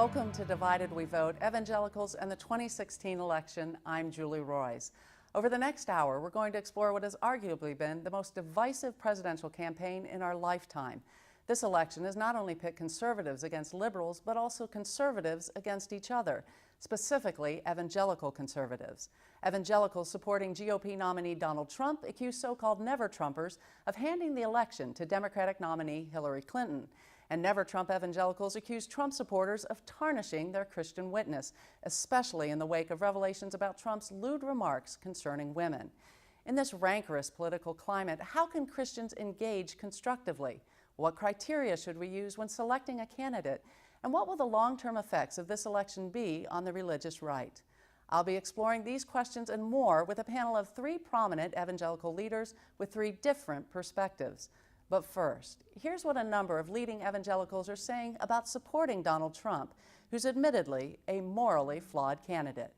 Welcome to Divided We Vote, Evangelicals and the 2016 election. I'm Julie Roys. Over the next hour, we're going to explore what has arguably been the most divisive presidential campaign in our lifetime. This election has not only pit conservatives against liberals, but also conservatives against each other, specifically evangelical conservatives. Evangelicals supporting GOP nominee Donald Trump accuse so-called never-Trumpers of handing the election to Democratic nominee Hillary Clinton. And never-Trump evangelicals accuse Trump supporters of tarnishing their Christian witness, especially in the wake of revelations about Trump's lewd remarks concerning women. In this rancorous political climate, how can Christians engage constructively? What criteria should we use when selecting a candidate? And what will the long-term effects of this election be on the religious right? I'll be exploring these questions and more with a panel of three prominent evangelical leaders with three different perspectives. But first, here's what a number of leading evangelicals are saying about supporting Donald Trump, who's admittedly a morally flawed candidate.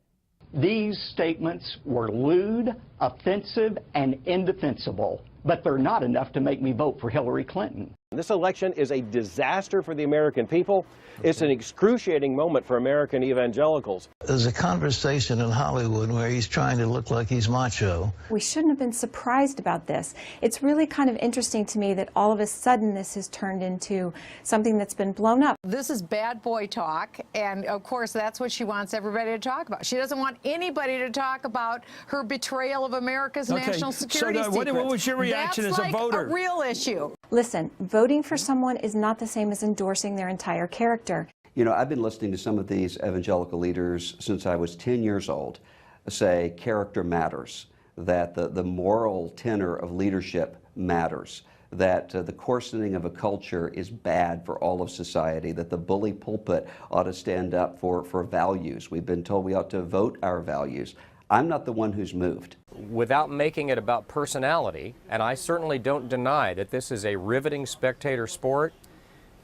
These statements were lewd, offensive, and indefensible, but they're not enough to make me vote for Hillary Clinton. This election is a disaster for the American people. It's an excruciating moment for American evangelicals. There's a conversation in Hollywood where he's trying to look like he's macho. We shouldn't have been surprised about this. It's really kind of interesting to me that all of a sudden this has turned into something that's been blown up. This is bad boy talk, and of course that's what she wants everybody to talk about. She doesn't want anybody to talk about her betrayal of America's national security secrets. What was your reaction as a voter? That's like a real issue. Listen, voting for someone is not the same as endorsing their entire character. You know, I've been listening to some of these evangelical leaders since I was 10 years old say character matters, that the moral tenor of leadership matters, that the coarsening of a culture is bad for all of society, that the bully pulpit ought to stand up for values. We've been told we ought to vote our values. I'm not the one who's moved. Without making it about personality, and I certainly don't deny that this is a riveting spectator sport,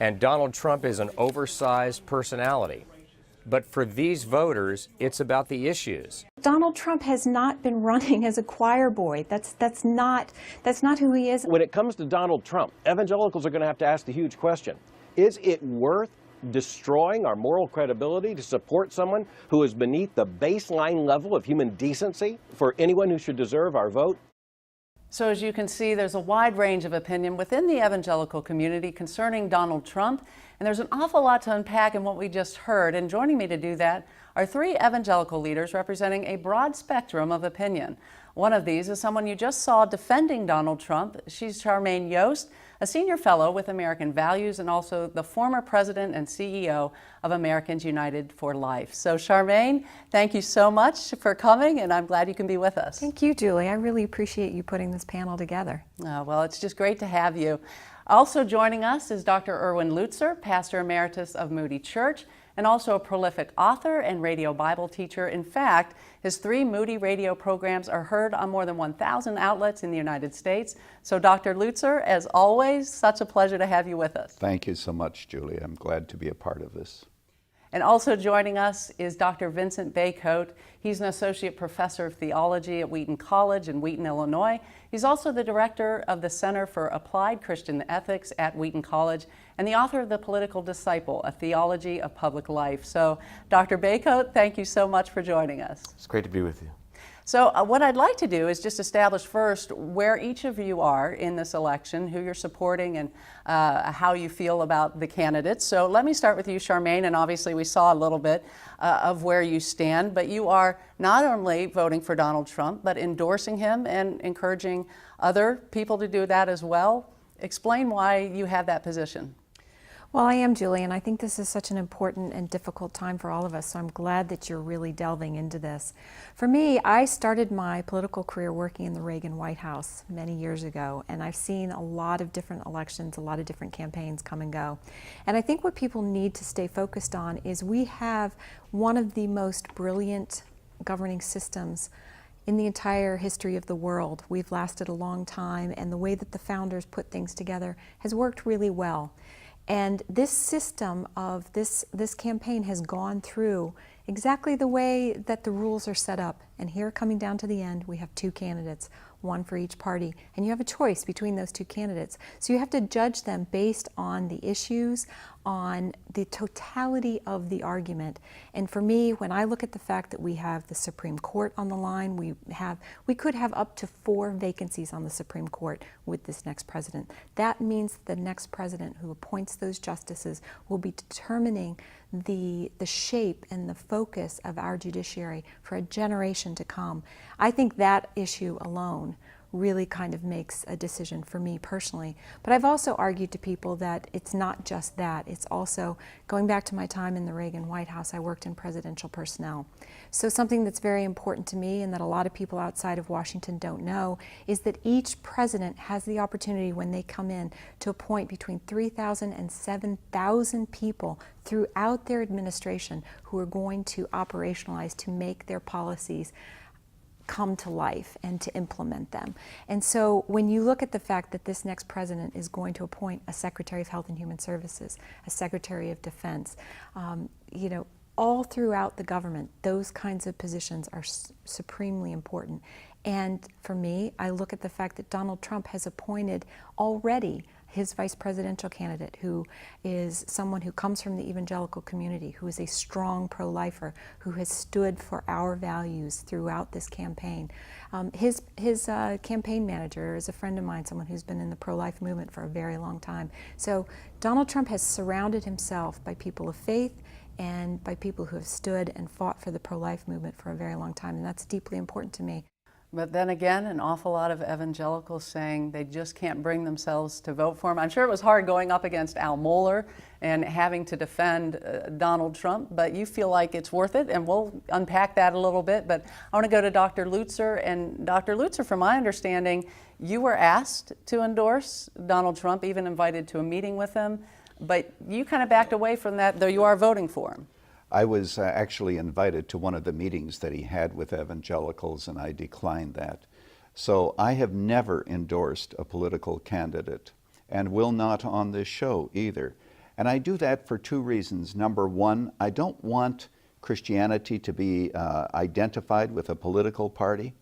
and Donald Trump is an oversized personality. But for these voters, it's about the issues. Donald Trump has not been running as a choir boy. That's not who he is. When it comes to Donald Trump, evangelicals are going to have to ask the huge question: is it worth destroying our moral credibility to support someone who is beneath the baseline level of human decency for anyone who should deserve our vote? So as you can see, there's a wide range of opinion within the evangelical community concerning Donald Trump, and there's an awful lot to unpack in what we just heard. And joining me to do that are three evangelical leaders representing a broad spectrum of opinion. One of these is someone you just saw defending Donald Trump. She's Charmaine Yoest, a senior fellow with American Values and also the former president and CEO of Americans United for Life. So Charmaine, thank you so much for coming, and I'm glad you can be with us. Thank you, Julie. I really appreciate you putting this panel together. Well, it's just great to have you. Also joining us is Dr. Erwin Lutzer, pastor emeritus of Moody Church, and also a prolific author and radio Bible teacher. In fact, his 3 Moody radio programs are heard on more than 1,000 outlets in the United States. So Dr. Lutzer, as always, such a pleasure to have you with us. Thank you so much, Julie. I'm glad to be a part of this. And also joining us is Dr. Vincent Bacote. He's an associate professor of theology at Wheaton College in Wheaton, Illinois. He's also the director of the Center for Applied Christian Ethics at Wheaton College and the author of The Political Disciple, A Theology of Public Life. So, Dr. Bacote, thank you so much for joining us. It's great to be with you. So what I'd like to do is just establish first where each of you are in this election, who you're supporting, and how you feel about the candidates. So let me start with you, Charmaine, and obviously we saw a little bit of where you stand, but you are not only voting for Donald Trump, but endorsing him and encouraging other people to do that as well. Explain why you have that position. Well, I am, Julie, and I think this is such an important and difficult time for all of us, so I'm glad that you're really delving into this. For me, I started my political career working in the Reagan White House many years ago, and I've seen a lot of different elections, a lot of different campaigns come and go. And I think what people need to stay focused on is we have one of the most brilliant governing systems in the entire history of the world. We've lasted a long time, and the way that the founders put things together has worked really well. And this system of this campaign has gone through exactly the way that the rules are set up. And here, coming down to the end, we have 2 candidates. one for each party, and you have a choice between those two candidates. So you have to judge them based on the issues, on the totality of the argument. And for me, when I look at the fact that we have the Supreme Court on the line, we could have up to 4 vacancies on the Supreme Court with this next president. That means the next president who appoints those justices will be determining the shape and the focus of our judiciary for a generation to come. I think that issue alone really kind of makes a decision for me personally. But I've also argued to people that it's not just that. It's also, going back to my time in the Reagan White House, I worked in presidential personnel. So something that's very important to me and that a lot of people outside of Washington don't know is that each president has the opportunity when they come in to appoint between 3,000 and 7,000 people throughout their administration who are going to operationalize, to make their policies come to life and to implement them. And so when you look at the fact that this next president is going to appoint a Secretary of Health and Human Services, a Secretary of Defense, you know, all throughout the government, those kinds of positions are supremely important. And for me, I look at the fact that Donald Trump has appointed already his vice presidential candidate, who is someone who comes from the evangelical community, who is a strong pro-lifer, who has stood for our values throughout this campaign. His campaign manager is a friend of mine, someone who's been in the pro-life movement for a very long time. So Donald Trump has surrounded himself by people of faith and by people who have stood and fought for the pro-life movement for a very long time, and that's deeply important to me. But then again, an awful lot of evangelicals saying they just can't bring themselves to vote for him. I'm sure it was hard going up against Al Mohler and having to defend Donald Trump, but you feel like it's worth it, and we'll unpack that a little bit. But I want to go to Dr. Lutzer. And Dr. Lutzer, from my understanding, you were asked to endorse Donald Trump, even invited to a meeting with him, but you kind of backed away from that, though you are voting for him. I was actually invited to one of the meetings that he had with evangelicals, and I declined that. So I have never endorsed a political candidate, and will not on this show either. And I do that for 2 reasons. Number one, I don't want Christianity to be identified with a political party,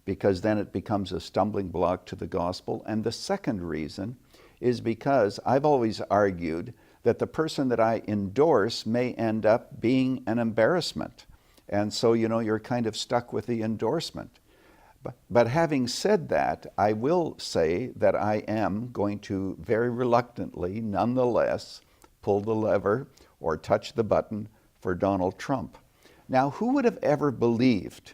because then it becomes a stumbling block to the gospel. And the second reason is because I've always argued that the person that I endorse may end up being an embarrassment. And so, you know, you're kind of stuck with the endorsement. But having said that, I will say that I am going to very reluctantly, nonetheless, pull the lever or touch the button for Donald Trump. Now, who would have ever believed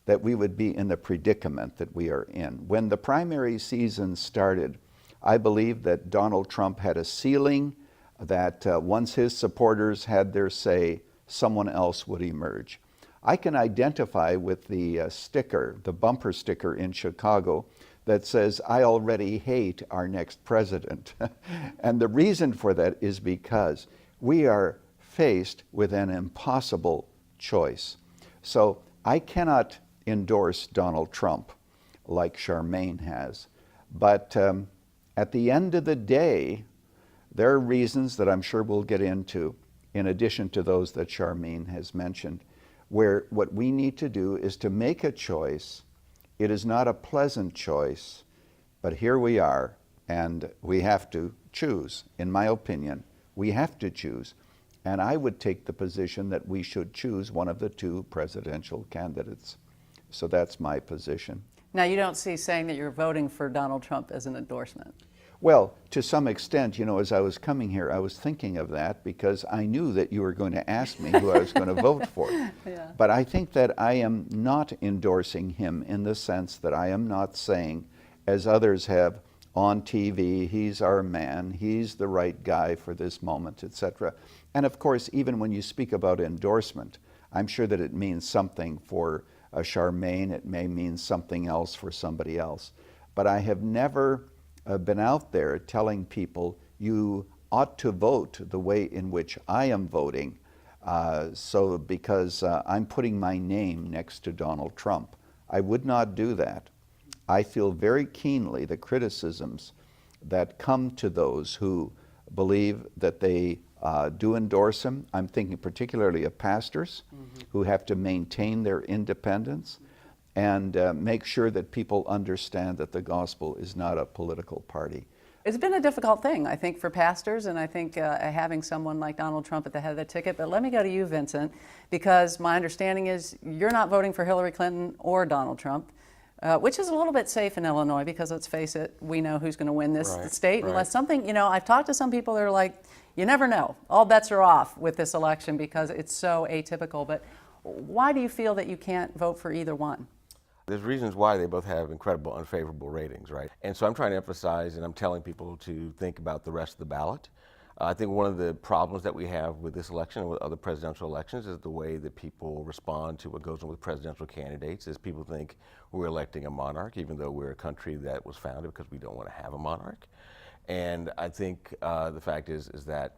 that we would be in the predicament that we are in? When the primary season started, I believed that Donald Trump had a ceiling, that once his supporters had their say, someone else would emerge. I can identify with the sticker, the bumper sticker in Chicago that says, "I already hate our next president." And the reason for that is because we are faced with an impossible choice. So I cannot endorse Donald Trump like Charmaine has, but at the end of the day, there are reasons that I'm sure we'll get into, in addition to those that Charmaine has mentioned, where what we need to do is to make a choice. It is not a pleasant choice, but here we are, and we have to choose. In my opinion, we have to choose. And I would take the position that we should choose one of the 2 presidential candidates. So that's my position. Now, you don't see saying that you're voting for Donald Trump as an endorsement. Well, to some extent, you know, as I was coming here, I was thinking of that because I knew that you were going to ask me who I was going to vote for. Yeah. But I think that I am not endorsing him in the sense that I am not saying, as others have on TV, he's our man, he's the right guy for this moment, etc. And of course, even when you speak about endorsement, I'm sure that it means something for Charmaine, it may mean something else for somebody else. But I have never been out there telling people you ought to vote the way in which I am voting, because I'm putting my name next to Donald Trump. I would not do that. I feel very keenly the criticisms that come to those who believe that they do endorse him. I'm thinking particularly of pastors who have to maintain their independence. and make sure that people understand that the gospel is not a political party. It's been a difficult thing, I think, for pastors, and I think having someone like Donald Trump at the head of the ticket. But let me go to you, Vincent, because my understanding is you're not voting for Hillary Clinton or Donald Trump, which is a little bit safe in Illinois because, let's face it, we know who's going to win this state. Right. Unless something, you know, I've talked to some people that are like, you never know. All bets are off with this election because it's so atypical. But why do you feel that you can't vote for either one? There's reasons why they both have incredible unfavorable ratings, right? And so I'm trying to emphasize, and I'm telling people to think about the rest of the ballot. I think one of the problems that we have with this election and with other presidential elections is the way that people respond to what goes on with presidential candidates. Is people think we're electing a monarch, even though we're a country that was founded because we don't want to have a monarch. And I think the fact is that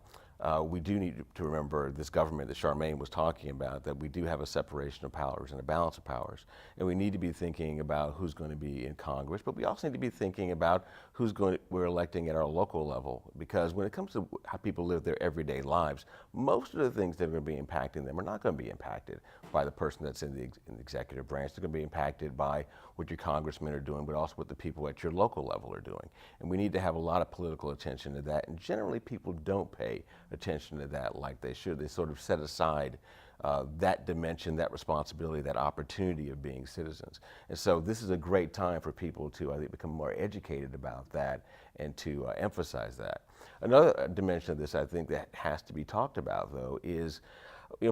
we do need to remember this government that Charmaine was talking about, that we do have a separation of powers and a balance of powers. And we need to be thinking about who's going to be in Congress, but we also need to be thinking about we're electing at our local level. Because when it comes to how people live their everyday lives, most of the things that are going to be impacting them are not going to be impacted by the person that's in the executive branch. They're going to be impacted by what your congressmen are doing, but also what the people at your local level are doing. And we need to have a lot of political attention to that. And generally people don't pay attention to that like they should. They sort of set aside that dimension, that responsibility, that opportunity of being citizens. And so this is a great time for people to, I think, become more educated about that and to emphasize that. Another dimension of this, I think, that has to be talked about, though, is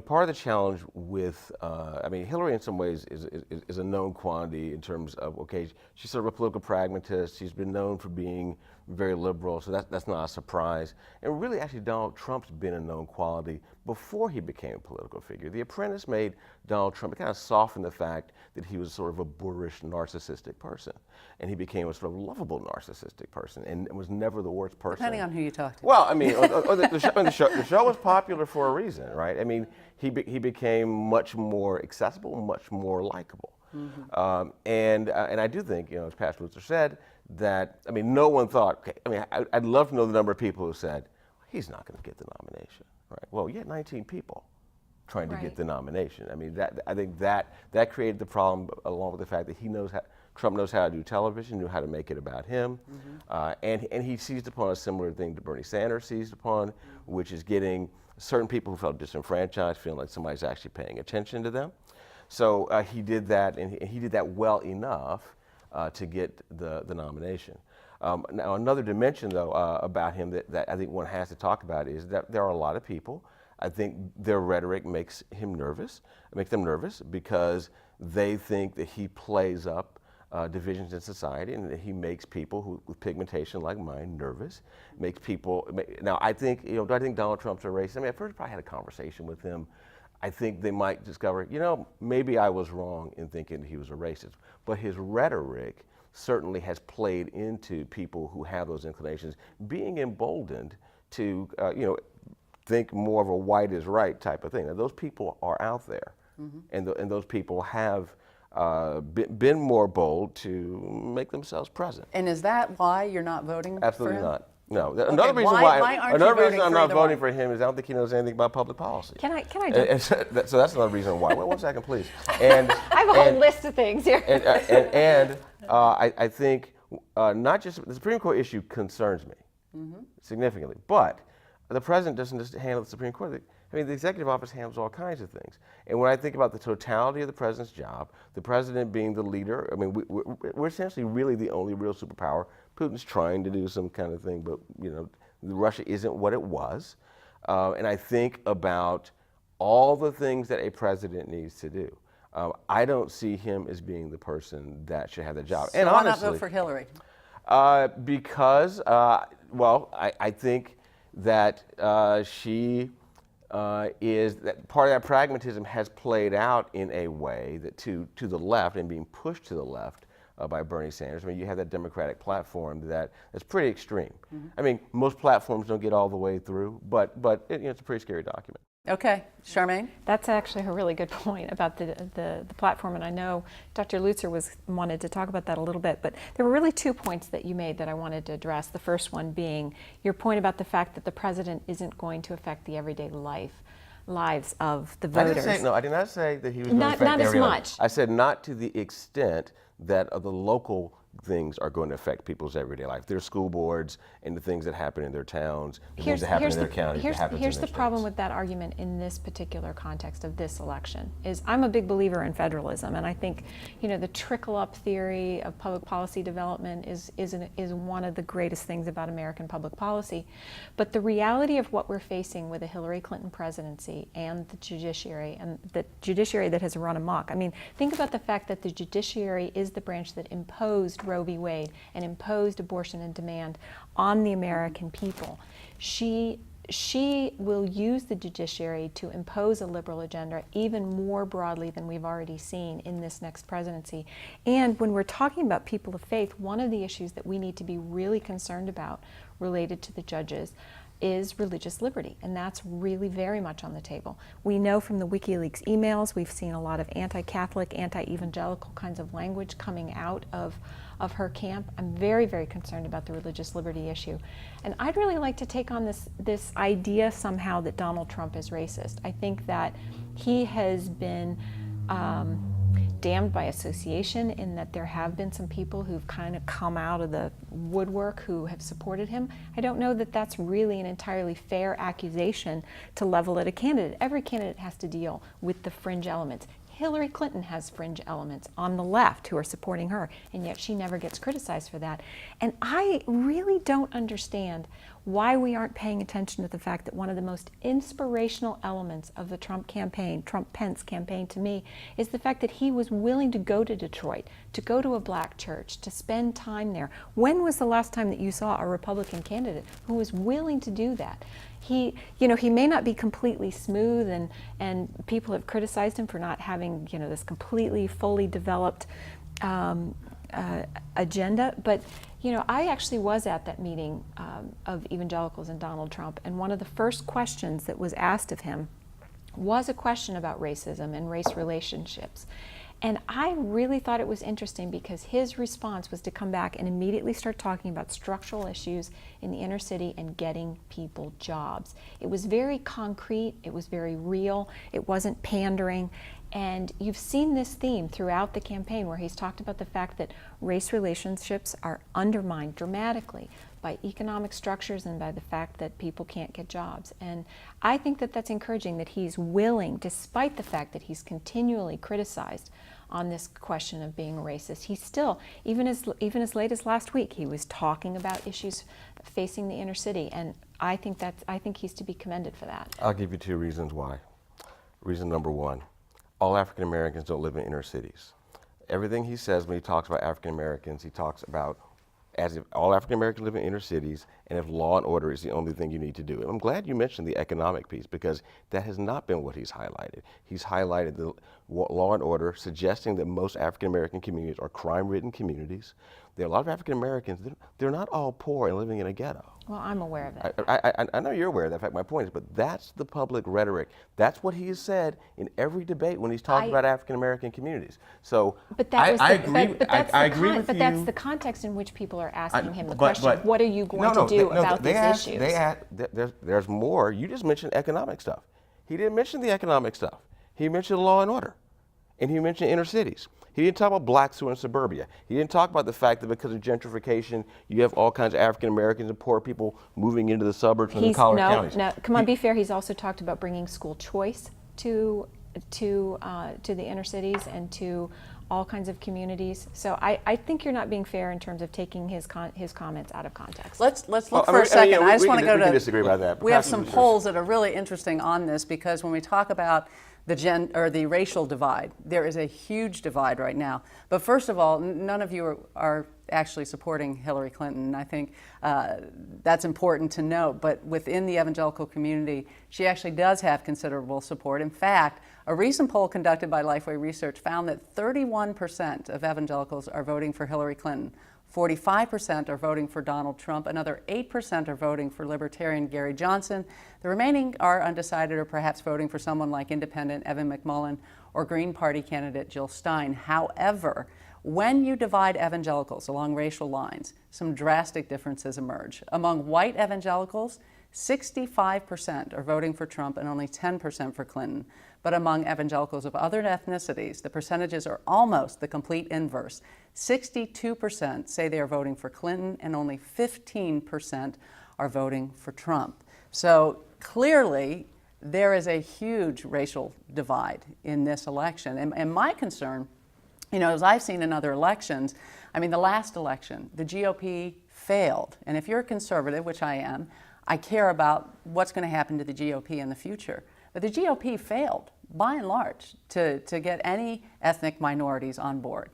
part of the challenge with, I mean, Hillary in some ways is a known quantity in terms of, okay, she's sort of a political pragmatist. She's been known for being very liberal, so that's not a surprise. And really, actually, Donald Trump's been a known quality before he became a political figure. The Apprentice made Donald Trump, it kind of softened the fact that he was sort of a boorish, narcissistic person. And he became a sort of lovable, narcissistic person and was never the worst person. Depending on who you talk to. Well, I mean, the show was popular for a reason, right? I mean, he became much more accessible, much more likable. Mm-hmm. And I do think, as Pastor Lutzer said, that, I mean, no one thought, okay, I mean, I'd love to know the number of people who said, he's not going to get the nomination, right? Well, you had 19 people trying to get the nomination. I mean, I think that created the problem, along with the fact that Trump knows how to do television, knew how to make it about him, and he seized upon a similar thing that Bernie Sanders seized upon, which is getting certain people who felt disenfranchised, feeling like somebody's actually paying attention to them. So he did that, and he did that well enough to get the nomination. Now, another dimension, though, about him that I think one has to talk about is that there are a lot of people, I think their rhetoric makes them nervous because they think that he plays up divisions in society, and that he makes people with pigmentation like mine nervous. Makes people. Now, I think, do I think Donald Trump's a racist? I mean, at first, I had a conversation with him. I think they might discover, maybe I was wrong in thinking he was a racist. But his rhetoric certainly has played into people who have those inclinations being emboldened to, think more of a white is right type of thing. Now, those people are out there, and those people have been more bold to make themselves present. And is that why you're not voting Absolutely for him? not. No. Okay, Another reason another reason I'm not voting for him is I don't think he knows anything about public policy. Can I just... So that's another reason why. Wait 1 second, please. And I have a whole list of things here. I think not just the Supreme Court issue concerns me significantly, but the president doesn't just handle the Supreme Court. I mean, the executive office handles all kinds of things. And when I think about the totality of the president's job, the president being the leader, I mean, we're essentially really the only real superpower. Putin's trying to do some kind of thing, but, Russia isn't what it was. And I think about all the things that a president needs to do. I don't see him as being the person that should have the job. So and why honestly, not vote for Hillary? Because, I think that she is that part of that pragmatism has played out in a way that to the left and being pushed to the left by Bernie Sanders. I mean, you have that Democratic platform that's pretty extreme. I mean, most platforms don't get all the way through, but it's a pretty scary document. Okay, Charmaine? That's actually a really good point about the platform, and I know Dr. Lutzer wanted to talk about that a little bit, but there were really 2 points that you made that I wanted to address. The first one being your point about the fact that the president isn't going to affect the everyday life lives of the voters. I did not say that he was going to affect not as everyone. much. I said not to the extent that the local things are going to affect people's everyday life. Their school boards and the things that happen in their towns, the things that happen in their counties, that happen in their Here's the problem with that argument in this particular context of this election is I'm a big believer in federalism, and I think, you know, the trickle-up theory of public policy development is one of the greatest things about American public policy. But the reality of what we're facing with a Hillary Clinton presidency and the judiciary that has run amok. I mean, think about the fact that the judiciary is the branch that imposed Roe v. Wade and imposed abortion and demand on the American people. She will use the judiciary to impose a liberal agenda even more broadly than we've already seen in this next presidency. And when we're talking about people of faith, one of the issues that we need to be really concerned about related to the judges is religious liberty, and that's really very much on the table. We know from the WikiLeaks emails, we've seen a lot of anti-Catholic, anti-evangelical kinds of language coming out of her camp. I'm very, very concerned about the religious liberty issue. And I'd really like to take on this idea somehow that Donald Trump is racist. I think that he has been damned by association in that there have been some people who've kind of come out of the woodwork who have supported him. I don't know that that's really an entirely fair accusation to level at a candidate. Every candidate has to deal with the fringe elements. Hillary Clinton has fringe elements on the left who are supporting her, and yet she never gets criticized for that. And I really don't understand why we aren't paying attention to the fact that one of the most inspirational elements of the Trump-Pence campaign to me, is the fact that he was willing to go to Detroit, to go to a black church, to spend time there. When was the last time that you saw a Republican candidate who was willing to do that? He may not be completely smooth, and people have criticized him for not having, this completely fully developed agenda. But, I actually was at that meeting of evangelicals and Donald Trump, and one of the first questions that was asked of him was a question about racism and race relationships. And I really thought it was interesting because his response was to come back and immediately start talking about structural issues in the inner city and getting people jobs. It was very concrete, it was very real, it wasn't pandering. And you've seen this theme throughout the campaign where he's talked about the fact that race relationships are undermined dramatically by economic structures and by the fact that people can't get jobs. And I think that that's encouraging that he's willing, despite the fact that he's continually criticized on this question of being racist, he's still, even as late as last week, he was talking about issues facing the inner city. And I think he's to be commended for that. I'll give you 2 reasons why. Reason number 1, all African Americans don't live in inner cities. Everything he says when he talks about African Americans, he talks about as if all African Americans live in inner cities and if law and order is the only thing you need to do. And I'm glad you mentioned the economic piece because that has not been what he's highlighted. He's highlighted the law and order, suggesting that most African American communities are crime-ridden communities. There are a lot of African Americans, they're not all poor and living in a ghetto. Well, I'm aware of that. I know you're aware of that. In fact, my point is, but that's the public rhetoric. That's what he has said in every debate when he's talking about African American communities. So I agree with you. But that's the context in which people are asking him the question. What are you going to do about these issues? There's more. You just mentioned economic stuff. He didn't mention the economic stuff. He mentioned law and order, and he mentioned inner cities. He didn't talk about blacks who are in suburbia. He didn't talk about the fact that because of gentrification, you have all kinds of African Americans and poor people moving into the suburbs and the collar counties. No, come on, be fair. He's also talked about bringing school choice to the inner cities and to all kinds of communities. So I think you're not being fair in terms of taking his comments out of context. Let's look for a second. I just want to go to. We can disagree about that. We have some polls that are really interesting on this because when we talk about the racial divide, there is a huge divide right now. But first of all, none of you are actually supporting Hillary Clinton. I think that's important to note. But within the evangelical community, she actually does have considerable support. In fact, a recent poll conducted by Lifeway Research found that 31% of evangelicals are voting for Hillary Clinton. 45% are voting for Donald Trump. Another 8% are voting for Libertarian Gary Johnson. The remaining are undecided or perhaps voting for someone like Independent Evan McMullin or Green Party candidate Jill Stein. However, when you divide evangelicals along racial lines, some drastic differences emerge. Among white evangelicals, 65% are voting for Trump and only 10% for Clinton. But among evangelicals of other ethnicities, the percentages are almost the complete inverse. 62% say they are voting for Clinton and only 15% are voting for Trump. So clearly, there is a huge racial divide in this election. And my concern, you know, as I've seen in other elections, I mean, the last election, the GOP failed. And if you're a conservative, which I am, I care about what's going to happen to the GOP in the future. But the GOP failed, by and large, to get any ethnic minorities on board.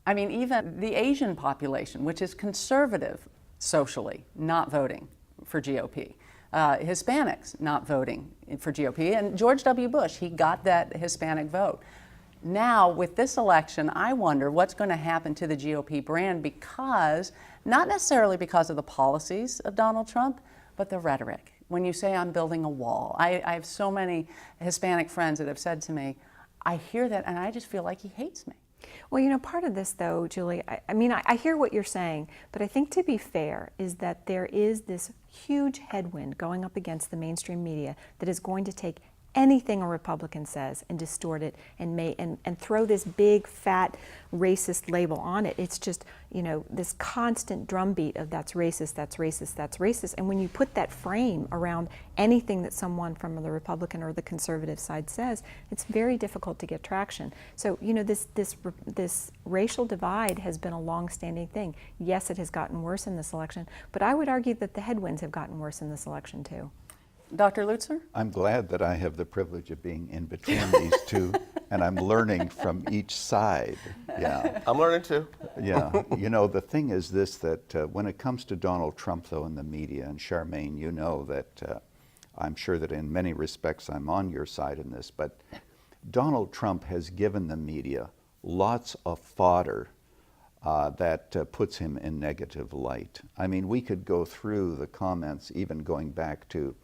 I mean, even the Asian population, which is conservative socially, not voting for GOP. Hispanics not voting for GOP. And George W. Bush, he got that Hispanic vote. Now, with this election, I wonder what's going to happen to the GOP brand because, not necessarily because of the policies of Donald Trump, but the rhetoric. When you say I'm building a wall, I have so many Hispanic friends that have said to me, I hear that and I just feel like he hates me. Well, you know, part of this, though, Julie, I hear what you're saying, but I think to be fair is that there is this huge headwind going up against the mainstream media that is going to take anything a Republican says and distort it and throw this big, fat, racist label on it. It's just, you know, this constant drumbeat of that's racist, that's racist, that's racist. And when you put that frame around anything that someone from the Republican or the conservative side says, it's very difficult to get traction. So, you know, this racial divide has been a long-standing thing. Yes, it has gotten worse in this election, but I would argue that the headwinds have gotten worse in this election, too. Dr. Lutzer? I'm glad that I have the privilege of being in between these two, and I'm learning from each side. Yeah. I'm learning too. Yeah. You know, the thing is this, that when it comes to Donald Trump, though, in the media, and Charmaine, you know that I'm sure that in many respects I'm on your side in this, but Donald Trump has given the media lots of fodder that puts him in negative light. I mean, we could go through the comments, even going back to,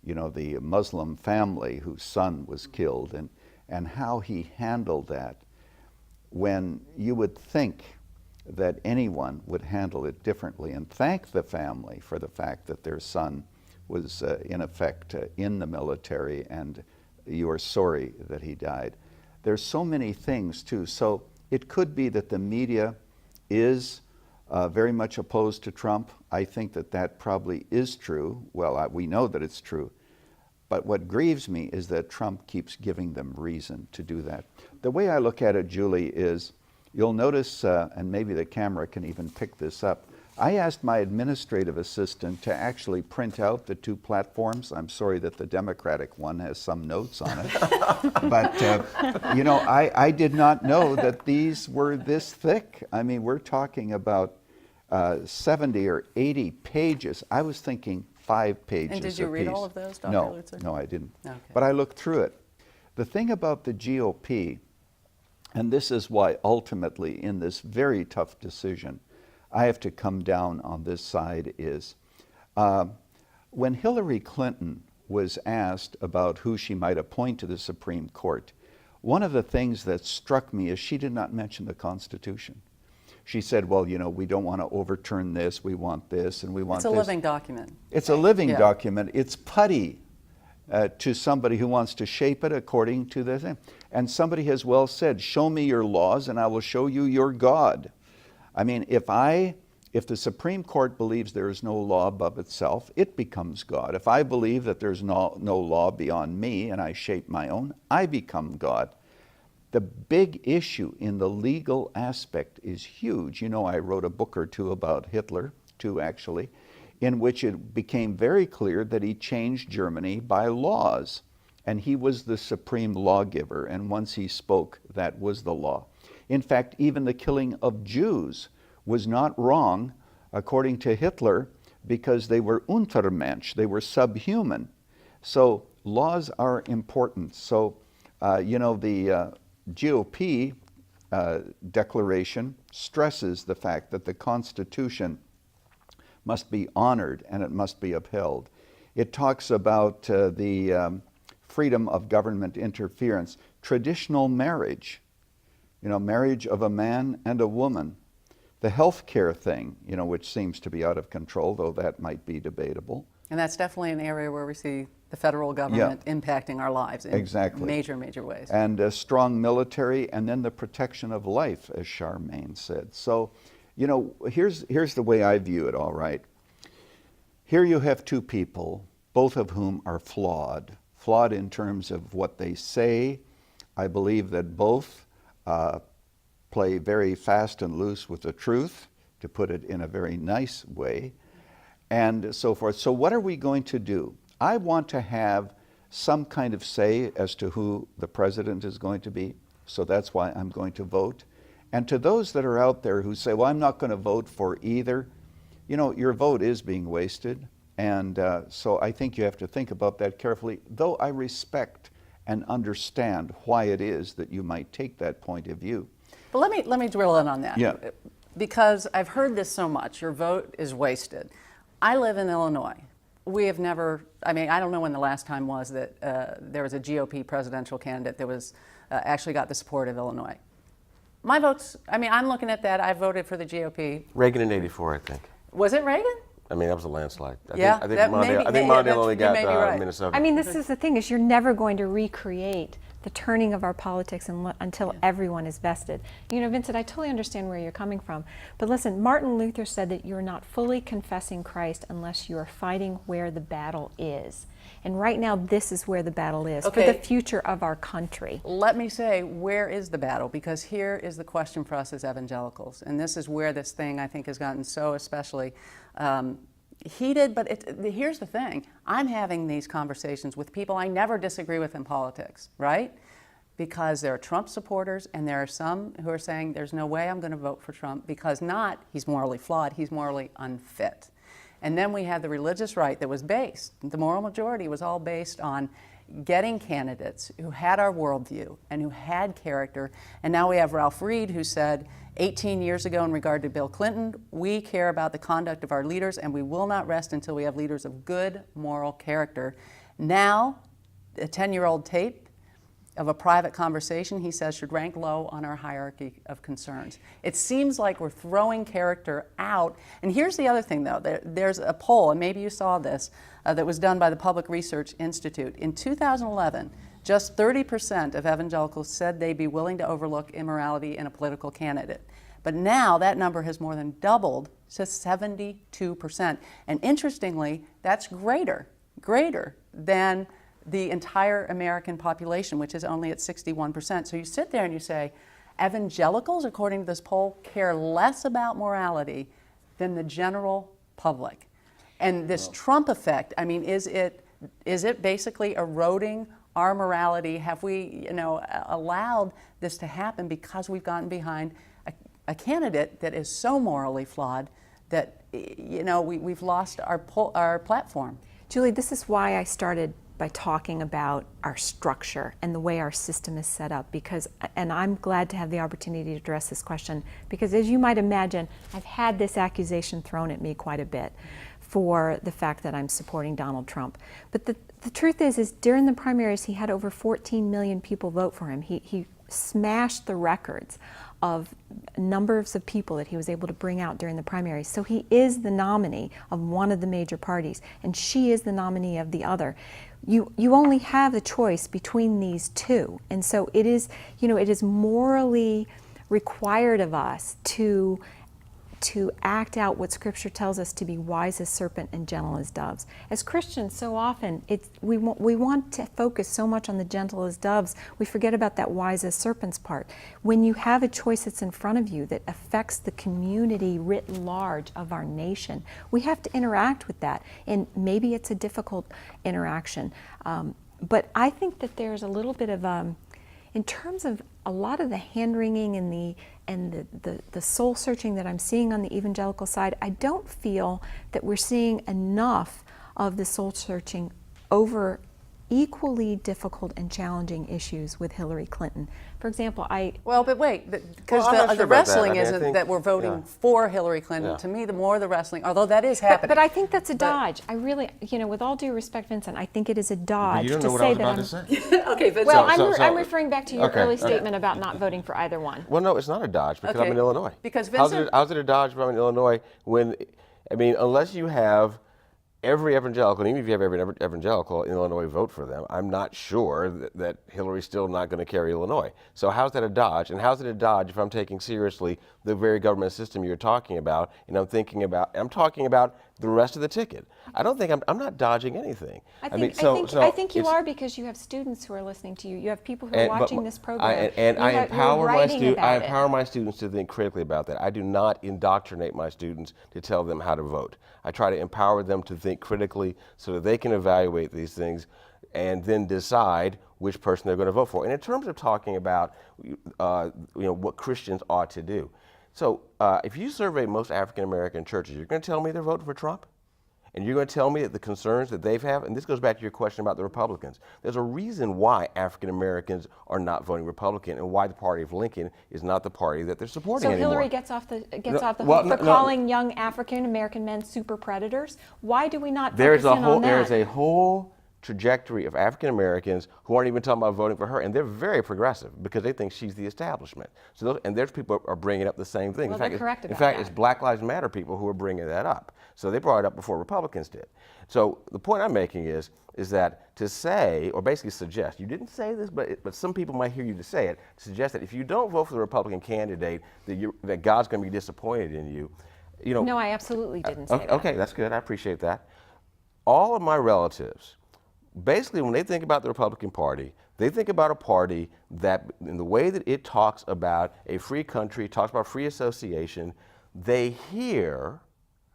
you know, the Muslim family whose son was killed, and how he handled that, when you would think that anyone would handle it differently, and thank the family for the fact that their son was in effect in the military, and you are sorry that he died. There's so many things too. So it could be that the media is very much opposed to Trump. I think that that probably is true. Well, we know that it's true. But what grieves me is that Trump keeps giving them reason to do that. The way I look at it, Julie, is you'll notice, and maybe the camera can even pick this up, I asked my administrative assistant to actually print out the two platforms. I'm sorry that the Democratic one has some notes on it. But, you know, I did not know that these were this thick. I mean, we're talking about 70 or 80 pages. I was thinking 5 pages. And did you read all of those, Dr. Lutzer? No, I didn't. Okay. But I looked through it. The thing about the GOP, and this is why ultimately in this very tough decision, I have to come down on this side, is when Hillary Clinton was asked about who she might appoint to the Supreme Court, one of the things that struck me is she did not mention the Constitution. She said, well, you know, we don't want to overturn this, we want this, and we want this. It's a living document. It's a living document. It's putty to somebody who wants to shape it according to the thing. And somebody has well said, show me your laws and I will show you your God. I mean, if the Supreme Court believes there is no law above itself, it becomes God. If I believe that there's no law beyond me and I shape my own, I become God. The big issue in the legal aspect is huge. You know, I wrote a book or two about Hitler, two actually, in which it became very clear that he changed Germany by laws. And he was the supreme lawgiver, and once he spoke, that was the law. In fact, even the killing of Jews was not wrong, according to Hitler, because they were Untermensch, they were subhuman. So laws are important. So, you know, the GOP declaration stresses the fact that the Constitution must be honored and it must be upheld. It talks about the freedom of government interference, traditional marriage, you know, marriage of a man and a woman, the health care thing, you know, which seems to be out of control, though that might be debatable. And that's definitely an area where we see the federal government impacting our lives in major, major ways. And a strong military, and then the protection of life, as Charmaine said. So, you know, here's the way I view it, all right. Here you have two people, both of whom are flawed. Flawed in terms of what they say. I believe that both play very fast and loose with the truth, to put it in a very nice way, and so forth. So what are we going to do? I want to have some kind of say as to who the president is going to be, so that's why I'm going to vote. And to those that are out there who say, well, I'm not going to vote for either, you know, your vote is being wasted. And so I think you have to think about that carefully, though I respect and understand why it is that you might take that point of view. But let me drill in on that. Yeah. Because I've heard this so much, your vote is wasted. I live in Illinois. We have never, I mean, I don't know when the last time was that there was a GOP presidential candidate that was actually got the support of Illinois. My votes, I mean, I'm looking at that, I voted for the GOP. Reagan in '84, I think. Was it Reagan? I mean, that was a landslide. I Yeah, think Mondale only got right. Minnesota. I mean, this is the thing, is you're never going to recreate the turning of our politics until everyone is vested. You know, Vincent, I totally understand where you're coming from. But listen, Martin Luther said that you're not fully confessing Christ unless you are fighting where the battle is. And right now, this is where the battle is for the future of our country. Let me say, where is the battle? Because here is the question for us as evangelicals. And this is where this thing, I think, has gotten so especially heated. But here's the thing. I'm having these conversations with people I never disagree with in politics, right? Because there are Trump supporters, and there are some who are saying there's no way I'm going to vote for Trump because not he's morally flawed, he's morally unfit. And then we have the religious right that was based, the moral majority was all based on getting candidates who had our worldview and who had character. And now we have Ralph Reed, who said 18 years ago in regard to Bill Clinton, we care about the conduct of our leaders and we will not rest until we have leaders of good moral character. Now, a 10-year-old tape of a private conversation, he says, should rank low on our hierarchy of concerns. It seems like we're throwing character out. And here's the other thing, though. There's a poll, and maybe you saw this, that was done by the Public Research Institute. In 2011, just 30% of evangelicals said they'd be willing to overlook immorality in a political candidate. But now that number has more than doubled to 72%. And interestingly, that's greater than the entire American population, which is only at 61%. So you sit there and you say, evangelicals, according to this poll, care less about morality than the general public. And this Trump effect, I mean, is it basically eroding our morality? Have we, allowed this to happen because we've gotten behind a candidate that is so morally flawed that, we've lost our platform? Julie, this is why I started by talking about our structure and the way our system is set up, and I'm glad to have the opportunity to address this question, because as you might imagine, I've had this accusation thrown at me quite a bit for the fact that I'm supporting Donald Trump. But the truth is during the primaries, he had over 14 million people vote for him. He smashed the records of numbers of people that he was able to bring out during the primaries. So he is the nominee of one of the major parties, and she is the nominee of the other. You only have a choice between these two. And so it is, it is morally required of us to act out what Scripture tells us to be wise as serpent and gentle as doves. As Christians, so often we want to focus so much on the gentle as doves, we forget about that wise as serpents part. When you have a choice that's in front of you that affects the community writ large of our nation, we have to interact with that. And maybe it's a difficult interaction. But I think that there's a little bit of, in terms of a lot of the hand-wringing and the soul-searching that I'm seeing on the evangelical side, I don't feel that we're seeing enough of the soul-searching over equally difficult and challenging issues with Hillary Clinton. For example, Well, but wait, because the about wrestling that. I mean, isn't that we're voting for Hillary Clinton. Yeah. To me, the more the wrestling, although that is happening. But I think that's a dodge. I really, with all due respect, Vincent, I think it is a dodge You don't to know what say I was that about to say. Okay, Vincent. Well, So- I'm referring back to your Okay, early okay. statement about not voting for either one. Well, no, it's not a dodge because Okay. I'm in Illinois. Because how's Vincent- it a dodge if I'm in Illinois when, unless you have every evangelical, and even if you have every evangelical in Illinois vote for them, I'm not sure that Hillary's still not going to carry Illinois. So how's that a dodge? And how's it a dodge if I'm taking seriously the very government system you're talking about, and I'm talking about the rest of the ticket? I don't think I'm not dodging anything. I think you are, because you have students who are listening to you. You have people who are watching this program. I empower my students to think critically about that. I do not indoctrinate my students to tell them how to vote. I try to empower them to think critically so that they can evaluate these things and then decide which person they're going to vote for. And in terms of talking about what Christians ought to do, so if you survey most African American churches, you're going to tell me they're voting for Trump? And you're going to tell me that the concerns that they've had, and this goes back to your question about the Republicans, there's a reason why African Americans are not voting Republican and why the party of Lincoln is not the party that they're supporting anymore. So Hillary gets off the hook for calling young African American men super predators. Why do we not focus in on that? There's a whole trajectory of African Americans who aren't even talking about voting for her, and they're very progressive because they think she's the establishment. So there's people who are bringing up the same thing. Well, they're correct about in fact, that. it's Black Lives Matter people who are bringing that up. So they brought it up before Republicans did. So the point I'm making is that to say, or basically suggest, you didn't say this, but some people might hear you to say it, suggest that if you don't vote for the Republican candidate, that God's going to be disappointed in you. No, I absolutely didn't say that. Okay, that's good. I appreciate that. All of my relatives, basically, when they think about the Republican Party, they think about a party that, in the way that it talks about a free country, talks about free association, they hear,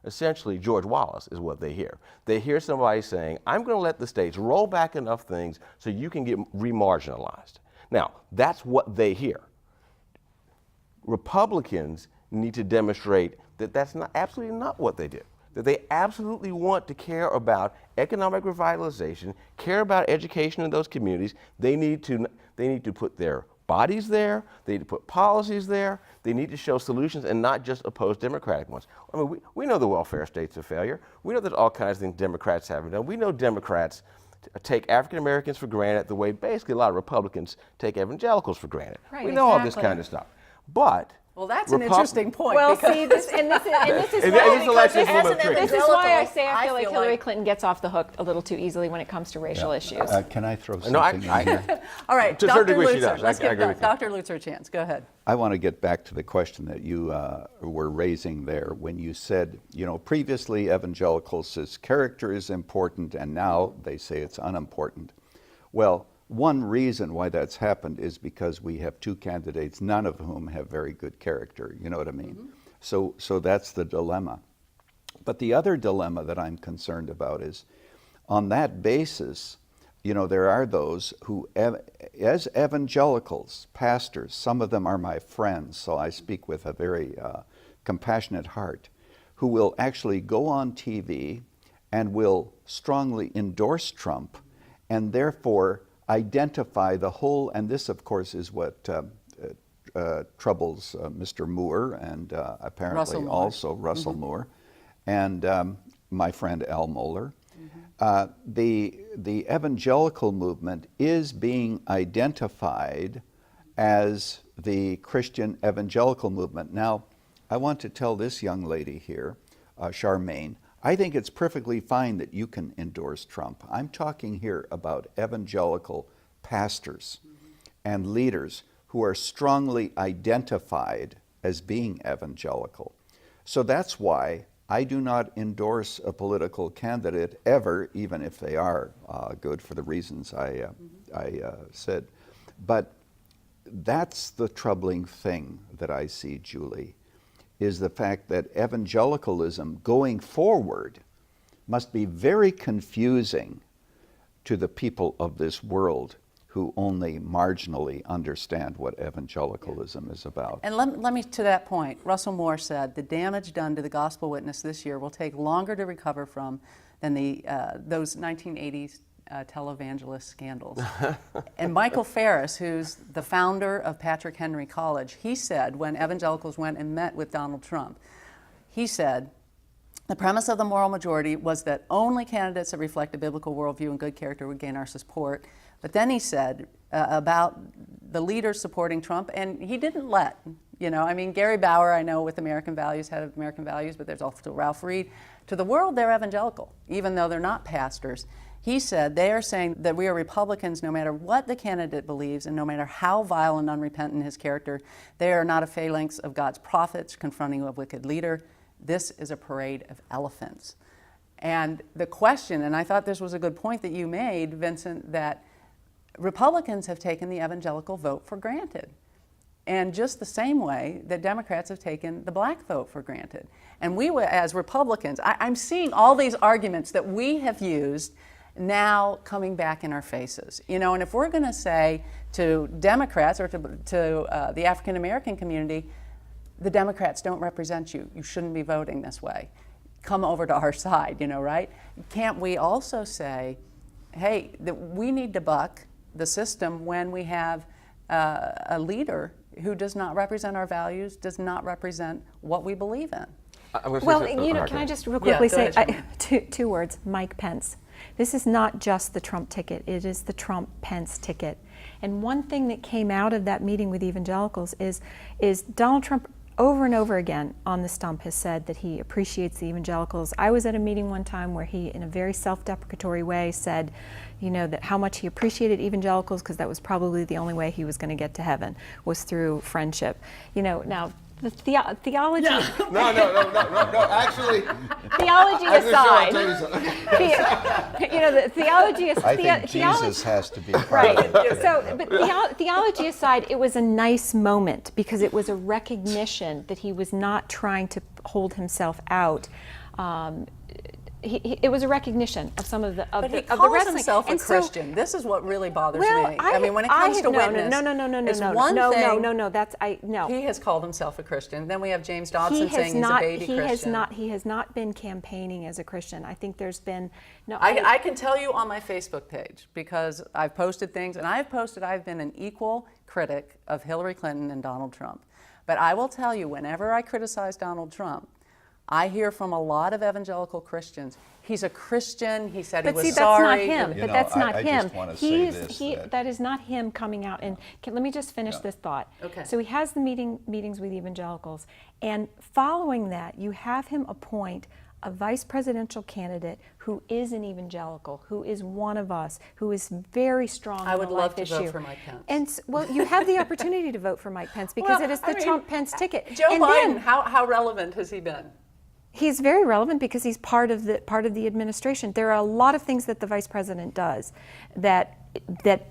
essentially, George Wallace is what they hear. They hear somebody saying, I'm going to let the states roll back enough things so you can get remarginalized. Now, that's what they hear. Republicans need to demonstrate that that's absolutely not what they do. That they absolutely want to care about economic revitalization, care about education in those communities. They need to put their bodies there. They need to put policies there. They need to show solutions and not just oppose Democratic ones. I mean, we know the welfare state's a failure. We know there's all kinds of things Democrats haven't done. We know Democrats take African Americans for granted the way basically a lot of Republicans take evangelicals for granted. Right, we know all this kind of stuff. But well, that's an interesting point. Well, see, this is why I say I feel like Hillary Clinton gets off the hook a little too easily when it comes to racial issues. Can I throw something in here? All right, to Dr. degree, Lutzer, let's give Dr. Lutzer a chance. Go ahead. I want to get back to the question that you were raising there when you said, previously evangelicals says character is important and now they say it's unimportant. Well, one reason why that's happened is because we have two candidates, none of whom have very good character. You know what I mean? Mm-hmm. So that's the dilemma. But the other dilemma that I'm concerned about is, on that basis, there are those who, as evangelicals, pastors, some of them are my friends, so I speak with a very compassionate heart, who will actually go on TV and will strongly endorse Trump, and therefore identify the whole, and this of course is what troubles Mr. Moore and apparently also Russell Moore and my friend Al Mohler. The evangelical movement is being identified as the Christian evangelical movement. Now, I want to tell this young lady here, Charmaine, I think it's perfectly fine that you can endorse Trump. I'm talking here about evangelical pastors and leaders who are strongly identified as being evangelical. So that's why I do not endorse a political candidate ever, even if they are good for the reasons I said. But that's the troubling thing that I see, Julie, is the fact that evangelicalism going forward must be very confusing to the people of this world who only marginally understand what evangelicalism is about. And let me, to that point, Russell Moore said, the damage done to the gospel witness this year will take longer to recover from than those 1980s televangelist scandals. And Michael Ferris, who's the founder of Patrick Henry College, he said when evangelicals went and met with Donald Trump, he said The premise of the moral majority was that only candidates that reflect a biblical worldview and good character would gain our support. But then he said about the leaders supporting Trump, and he didn't let, I mean, Gary Bauer, I know with American Values, head of American Values, but there's also Ralph Reed. To the world, they're evangelical, even though they're not pastors. He said they are saying that we are Republicans no matter what the candidate believes and no matter how vile and unrepentant his character. They are not a phalanx of God's prophets confronting a wicked leader. This is a parade of elephants. And the question, and I thought this was a good point that you made, Vincent, that Republicans have taken the evangelical vote for granted. And just the same way that Democrats have taken the black vote for granted. And we, as Republicans, I'm seeing all these arguments that we have used now coming back in our faces. And if we're going to say to Democrats or to the African American community, the Democrats don't represent you, you shouldn't be voting this way, come over to our side, right? Can't we also say, hey, that we need to buck the system when we have a leader who does not represent our values, does not represent what we believe in? Well, can I just real quickly say two words, Mike Pence. This is not just the Trump ticket, it is the Trump-Pence ticket. And one thing that came out of that meeting with evangelicals is Donald Trump over and over again on the stump has said that he appreciates the evangelicals. I was at a meeting one time where he, in a very self-deprecatory way, said, that how much he appreciated evangelicals because that was probably the only way he was going to get to heaven was through friendship. Now the theology. No. Actually, theology aside, the theology is. I think Jesus has to be right. So, but theology aside, it was a nice moment because it was a recognition that he was not trying to hold himself out. It was a recognition of some of the but he the calls wrestling. himself a Christian. This is what really bothers me. I mean, when it comes to witness, no. That's no. He has called himself a Christian. Then we have James Dobson saying he's a baby Christian. He has not been campaigning as a Christian. I think there's been no. I can tell you on my Facebook page because I've posted things, and I've been an equal critic of Hillary Clinton and Donald Trump. But I will tell you, whenever I criticize Donald Trump, I hear from a lot of evangelical Christians, he's a Christian, he said he was sorry. But that's not him. Just want to say this, that is not him coming out. And let me just finish this thought. Okay. So he has the meetings with evangelicals, and following that, you have him appoint a vice presidential candidate who is an evangelical, who is one of us, who is very strong on the life issue. I would love to vote for Mike Pence. And you have the opportunity to vote for Mike Pence because it is the Trump-Pence ticket. Joe Biden, how relevant has he been? He's very relevant because he's part of the administration. There are a lot of things that the vice president does that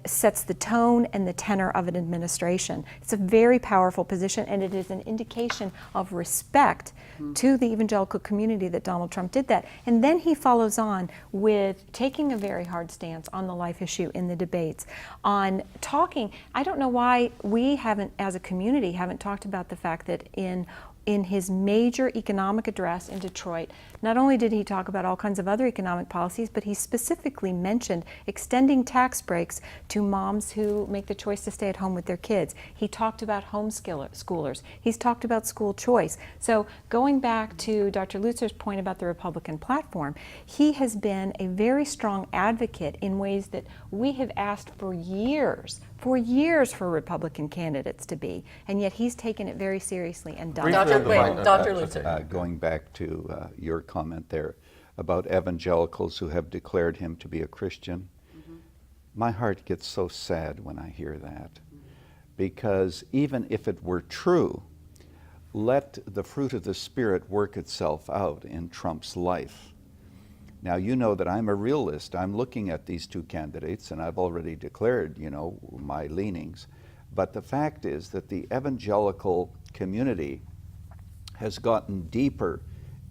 sets the tone and the tenor of an administration. It's a very powerful position, and it is an indication of respect to the evangelical community that Donald Trump did that. And then he follows on with taking a very hard stance on the life issue in the debates, on talking. I don't know why we haven't, as a community, haven't talked about the fact that in his major economic address in Detroit, not only did he talk about all kinds of other economic policies, but he specifically mentioned extending tax breaks to moms who make the choice to stay at home with their kids. He talked about homeschoolers. He's talked about school choice. So going back to Dr. Lutzer's point about the Republican platform, he has been a very strong advocate in ways that we have asked for years for Republican candidates to be, and yet he's taken it very seriously and done it. Dr. Lutzer. Going back to your comment there about evangelicals who have declared him to be a Christian, my heart gets so sad when I hear that, because even if it were true, let the fruit of the Spirit work itself out in Trump's life. Now, you know that I'm a realist. I'm looking at these two candidates, and I've already declared, my leanings. But the fact is that the evangelical community has gotten deeper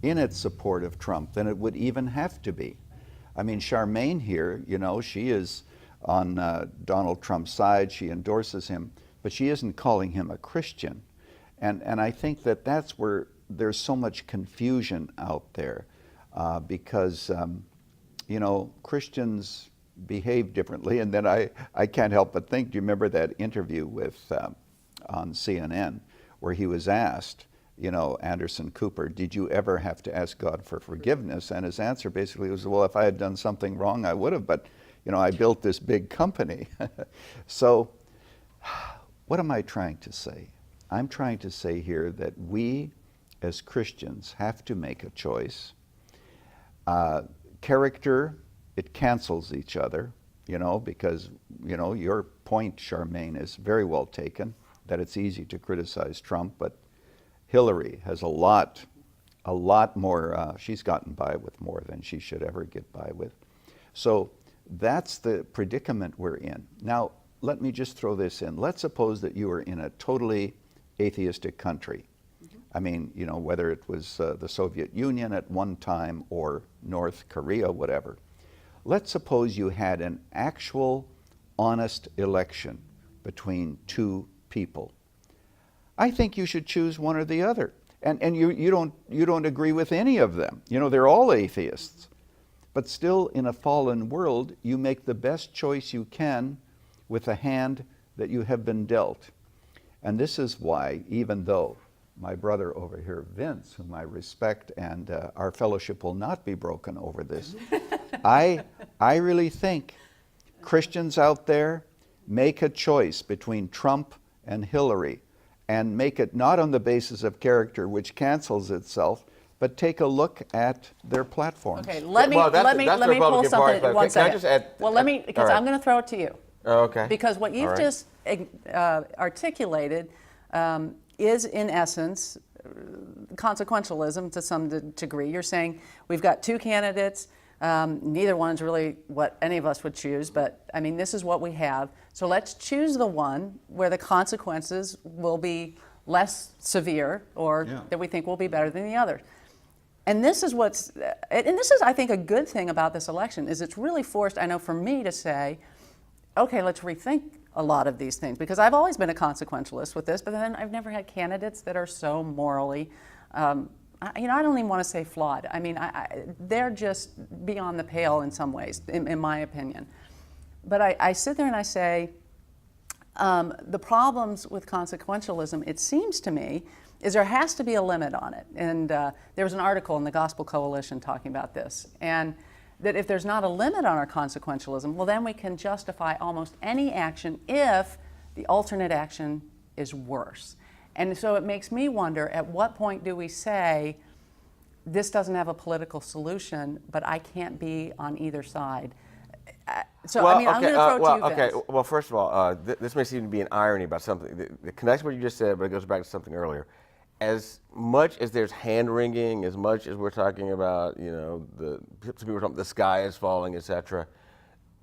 in its support of Trump than it would even have to be. I mean, Charmaine here, she is on Donald Trump's side. She endorses him, but she isn't calling him a Christian. And I think that that's where there's so much confusion out there. Because, Christians behave differently. And then I can't help but think, do you remember that interview with on CNN where he was asked, Anderson Cooper, did you ever have to ask God for forgiveness? And his answer basically was, well, if I had done something wrong, I would have, but I built this big company. So what am I trying to say? I'm trying to say here that we as Christians have to make a choice. Character, it cancels each other, because, your point, Charmaine, is very well taken, that it's easy to criticize Trump, but Hillary has a lot more, she's gotten by with more than she should ever get by with. So that's the predicament we're in. Now, let me just throw this in. Let's suppose that you were in a totally atheistic country. I mean, whether it was the Soviet Union at one time or North Korea, whatever. Let's suppose you had an actual, honest election between two people. I think you should choose one or the other. And you don't agree with any of them. They're all atheists. But still, in a fallen world, you make the best choice you can with the hand that you have been dealt. And this is why, even though my brother over here, Vince, whom I respect, and our fellowship will not be broken over this, I really think Christians out there make a choice between Trump and Hillary, and make it not on the basis of character, which cancels itself, but take a look at their platforms. Okay, let me pull something. One second. Because I'm going to throw it to you. Oh, okay. Because what you've just articulated is, in essence, consequentialism to some degree. You're saying we've got two candidates. Neither one's really what any of us would choose, but I mean, this is what we have. So let's choose the one where the consequences will be less severe, or that we think will be better than the other. And this is I think, a good thing about this election, is it's really forced, I know, for me to say, okay, let's rethink a lot of these things, because I've always been a consequentialist with this, but then I've never had candidates that are so morally, I don't even want to say flawed. I mean, they're just beyond the pale in some ways, in my opinion. But I sit there and I say, the problems with consequentialism, it seems to me, is there has to be a limit on it. And there was an article in the Gospel Coalition talking about this. And that if there's not a limit on our consequentialism, well, then we can justify almost any action if the alternate action is worse. And so it makes me wonder, at what point do we say, this doesn't have a political solution, but I can't be on either side? So, I'm going to throw it to you, Vince. Okay, well, first of all, this may seem to be an irony about something. The connection what you just said, but it goes back to something earlier. As much as there's hand-wringing, as much as we're talking about, some people are talking, the sky is falling, etc.,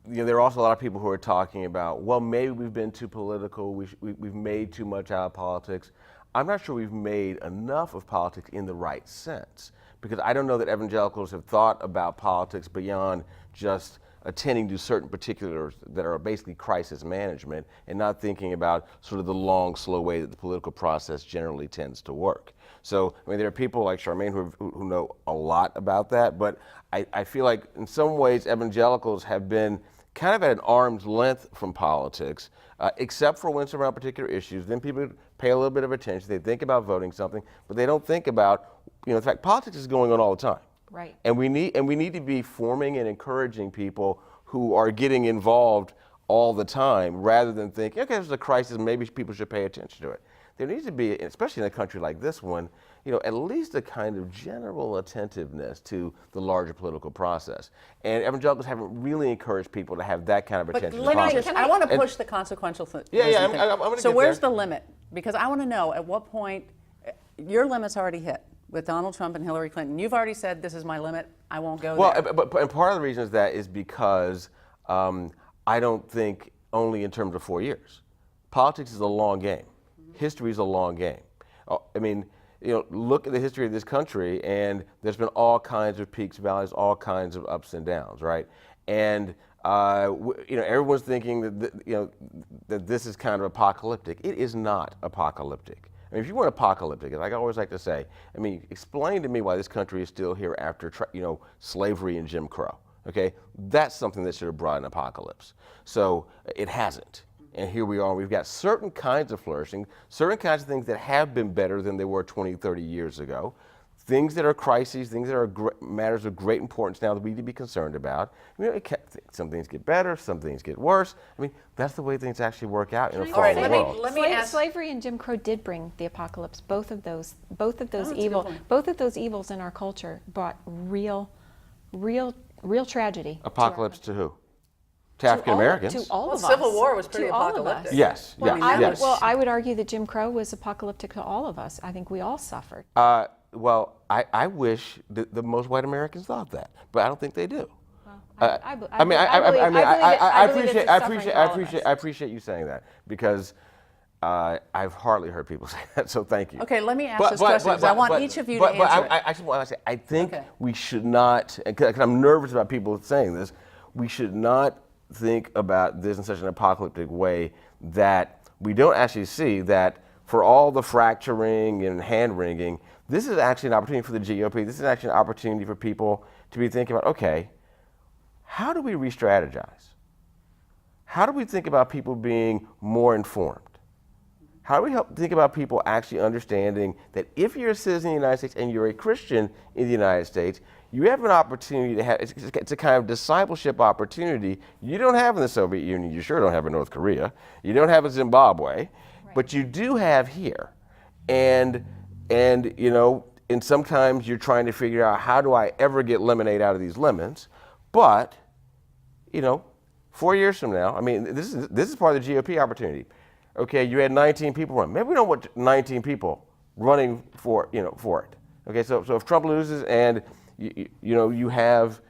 there are also a lot of people who are talking about, well, maybe we've been too political, we've made too much out of politics. I'm not sure we've made enough of politics in the right sense, because I don't know that evangelicals have thought about politics beyond just attending to certain particulars that are basically crisis management, and not thinking about sort of the long, slow way that the political process generally tends to work. So, I mean, there are people like Charmaine who know a lot about that, but I feel like in some ways evangelicals have been kind of at an arm's length from politics, except for when it's around particular issues. Then people pay a little bit of attention, they think about voting something, but they don't think about, in fact, politics is going on all the time. Right. And we need to be forming and encouraging people who are getting involved all the time, rather than think, okay, there's a crisis, maybe people should pay attention to it. There needs to be, especially in a country like this one, at least a kind of general attentiveness to the larger political process. And evangelicals haven't really encouraged people to have that kind of attention. I want to push the consequential thing. I'm going to So where's the limit? Because I want to know at what point your limit's already hit. With Donald Trump and Hillary Clinton, you've already said, this is my limit, I won't go there. And part of the reason is because I don't think only in terms of 4 years. Politics is a long game. History is a long game. I mean, look at the history of this country, and there's been all kinds of peaks, valleys, all kinds of ups and downs, right? And everyone's thinking that this is kind of apocalyptic. It is not apocalyptic. I mean, if you want apocalyptic, like I always like to say, I mean, explain to me why this country is still here after, slavery and Jim Crow, okay? That's something that should have brought an apocalypse. So it hasn't. And here we are, we've got certain kinds of flourishing, certain kinds of things that have been better than they were 20, 30 years ago. Things that are crises, things that are matters of great importance now that we need to be concerned about. Some things get better, some things get worse. I mean, that's the way things actually work out in a fallen world. Let me ask. Slavery and Jim Crow did bring the apocalypse. Both of those evils in our culture brought real tragedy. Apocalypse to who? To African Americans. To all of us. Civil War was pretty apocalyptic. Yes, well, yes. I would argue that Jim Crow was apocalyptic to all of us. I think we all suffered. Well, I wish the most white Americans thought that, but I don't think they do. I appreciate you saying that, because I've hardly heard people say that. So thank you. Okay, let me ask this question, because I want each of you to answer it. I actually want to say, I think we should not, because I'm nervous about people saying this, we should not think about this in such an apocalyptic way that we don't actually see that for all the fracturing and hand-wringing, this is actually an opportunity for the GOP. This is actually an opportunity for people to be thinking about, okay, how do we re-strategize? How do we think about people being more informed? How do we think about people actually understanding that if you're a citizen in the United States and you're a Christian in the United States, you have an opportunity to have, it's a kind of discipleship opportunity you don't have in the Soviet Union, you sure don't have in North Korea, you don't have in Zimbabwe, but you do have here. And sometimes you're trying to figure out, how do I ever get lemonade out of these lemons? But, 4 years from now, I mean, this is part of the GOP opportunity. Okay, you had 19 people run. Maybe we don't want 19 people running for it. Okay, so if Trump loses and you have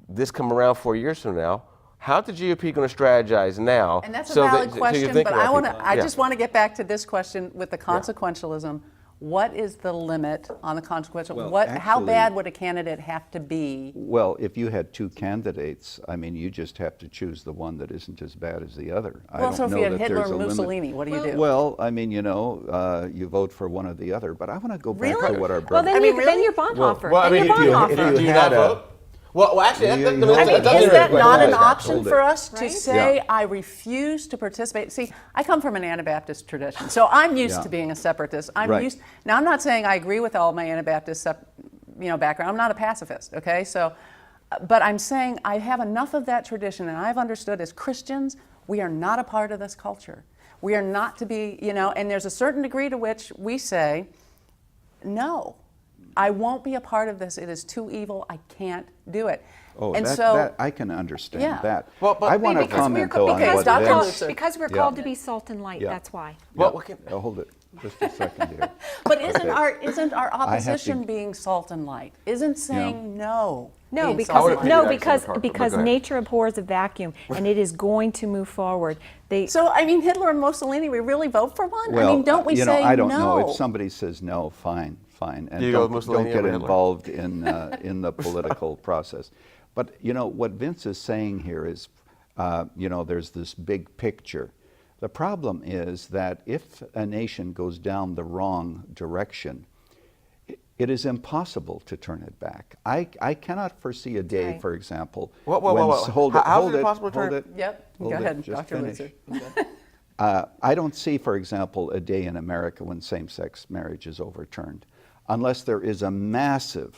this come around 4 years from now, how's the GOP going to strategize now? And that's a valid question, but I just want to get back to this question with the consequentialism. What is the limit on the consequential? Well, how bad would a candidate have to be? Well, if you had two candidates, I mean, you just have to choose the one that isn't as bad as the other. Well, so if you had Hitler and Mussolini, what do you do? Well, I mean, you vote for one or the other. But I want to go back to what our brother. Well, then you're Bonhoeffer. Well, I mean, if you had a... Well, actually, is that not an option for us to say, Yeah. I refuse to participate? See, I come from an Anabaptist tradition, so I'm used to being a separatist. Now, I'm not saying I agree with all my Anabaptist background. I'm not a pacifist, okay? So, but I'm saying I have enough of that tradition, and I've understood as Christians, we are not a part of this culture. We are not to be, and there's a certain degree to which we say, no. I won't be a part of this. It is too evil. I can't do it. Oh, that I can understand that. Well, but I want to comment though on what Vince. Because we're called to be salt and light. That's why. Well, hold it just a second here. But isn't our opposition being salt and light? Isn't saying no? No, because nature abhors a vacuum, and it is going to move forward. So, I mean, Hitler and Mussolini, we really vote for one? Well, I mean, don't we say no? I don't know. If somebody says no, fine. And don't get involved in the political process. But, what Vince is saying here is, there's this big picture. The problem is that if a nation goes down the wrong direction, it is impossible to turn it back. I cannot foresee a day, for example, how is it possible to turn it? Yep, go ahead, Dr. Lutzer. I don't see, for example, a day in America when same-sex marriage is overturned, unless there is a massive,